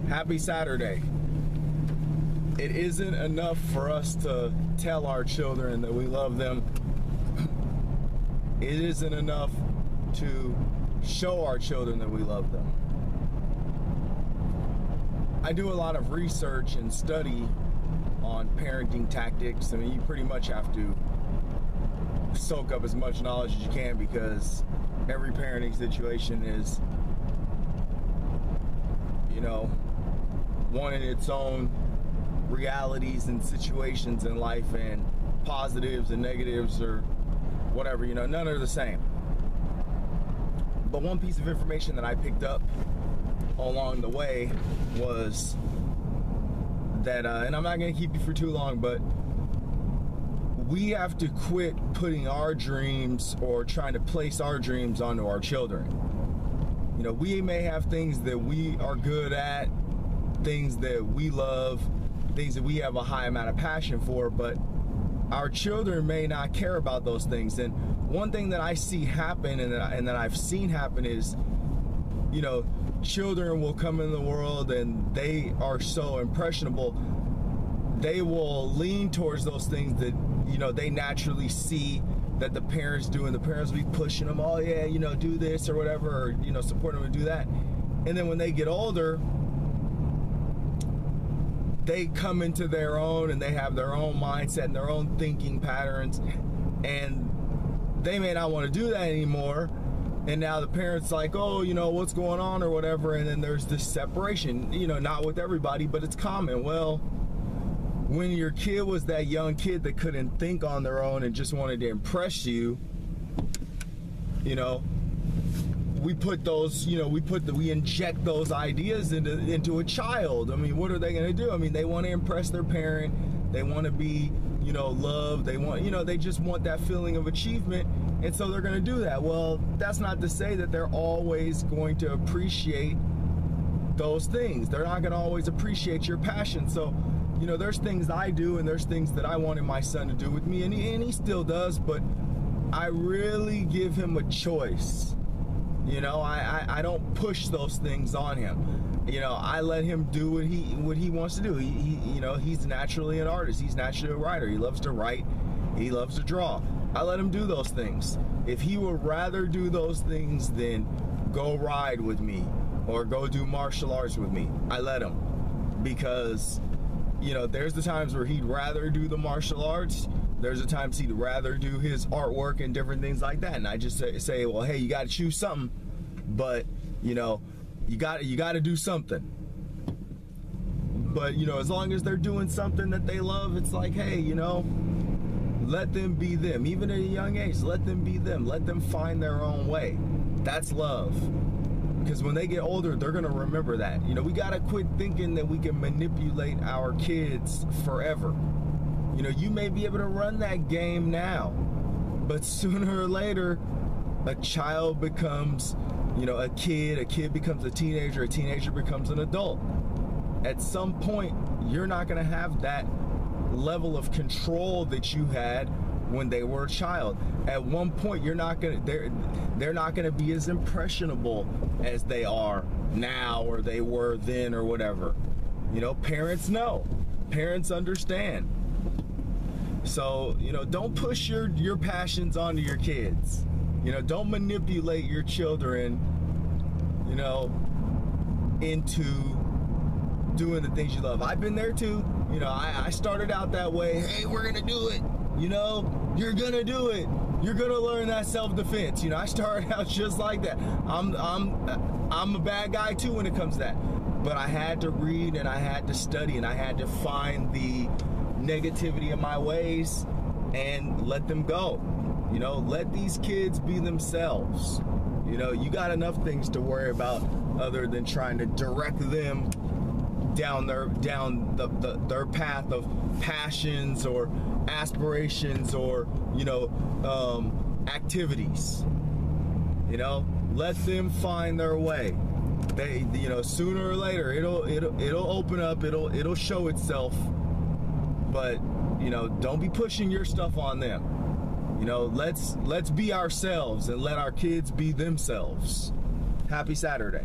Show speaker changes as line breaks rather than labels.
Happy Saturday. It isn't enough for us to tell our children that we love them. It isn't enough to show our children that we love them. I do a lot of research and study on parenting tactics. I mean, you pretty much have to soak up as much knowledge as you can, because every parenting situation is, you know, one in its own realities and situations in life, and positives and negatives or whatever, you know, none are the same. But one piece of information that I picked up along the way was that, and I'm not going to keep you for too long, but we have to quit putting our dreams or trying to place our dreams onto our children. You know, we may have things that we are good at, things that we love, things that we have a high amount of passion for, but our children may not care about those things. And one thing that I see happen and that I've seen happen is, you know, children will come in the world and they are so impressionable, they will lean towards those things that, you know, they naturally see that the parents do, and the parents will be pushing them, oh yeah, you know, do this or whatever, or, you know, support them to do that. And then when they get older, they come into their own and they have their own mindset and their own thinking patterns, and they may not want to do that anymore. And now the parents like, oh, you know, what's going on or whatever, and then there's this separation, you know, not with everybody, but it's common. Well, when your kid was that young kid that couldn't think on their own and just wanted to impress you, you know, we put those, you know, we inject those ideas into a child. I mean, what are they going to do? I mean, they want to impress their parent. They want to be, you know, loved. They want, you know, they just want that feeling of achievement. And so they're going to do that. Well, that's not to say that they're always going to appreciate those things. They're not going to always appreciate your passion. So, you know, there's things I do and there's things that I wanted my son to do with me, and he still does, but I really give him a choice. You know, I don't push those things on him. You know, I let him do what he wants to do. He you know, he's naturally an artist. He's naturally a writer. He loves to write. He loves to draw. I let him do those things. If he would rather do those things than go ride with me or go do martial arts with me, I let him, because, you know, there's the times where he'd rather do the martial arts. There's the times he'd rather do his artwork and different things like that. And I just say, well, hey, you got to choose something, but, you know, you got to do something. But, you know, as long as they're doing something that they love, it's like, hey, you know, let them be them. Even at a young age, let them be them. Let them find their own way. That's love. Because when they get older, they're going to remember that. You know, we got to quit thinking that we can manipulate our kids forever. You know, you may be able to run that game now, but sooner or later, a child becomes, you know, a kid becomes a teenager becomes an adult. At some point, you're not going to have that level of control that you had when they were a child. At one point, they're not going to be as impressionable as they are now or they were then or whatever. You know, parents know. Parents understand. So, you know, don't push your passions onto your kids. You know, don't manipulate your children, you know, into doing the things you love. I've been there too. You know, I started out that way. Hey, we're gonna do it. You know, you're gonna do it. You're gonna learn that self-defense. You know, I started out just like that. I'm a bad guy too when it comes to that. But I had to read and I had to study and I had to find the negativity in my ways and let them go. You know, let these kids be themselves. You know, you got enough things to worry about other than trying to direct them down their path of passions or aspirations or, you know, activities. You know, let them find their way. They, you know, sooner or later it'll open up, it'll show itself. But, you know, don't be pushing your stuff on them. You know, let's be ourselves and let our kids be themselves. Happy Saturday.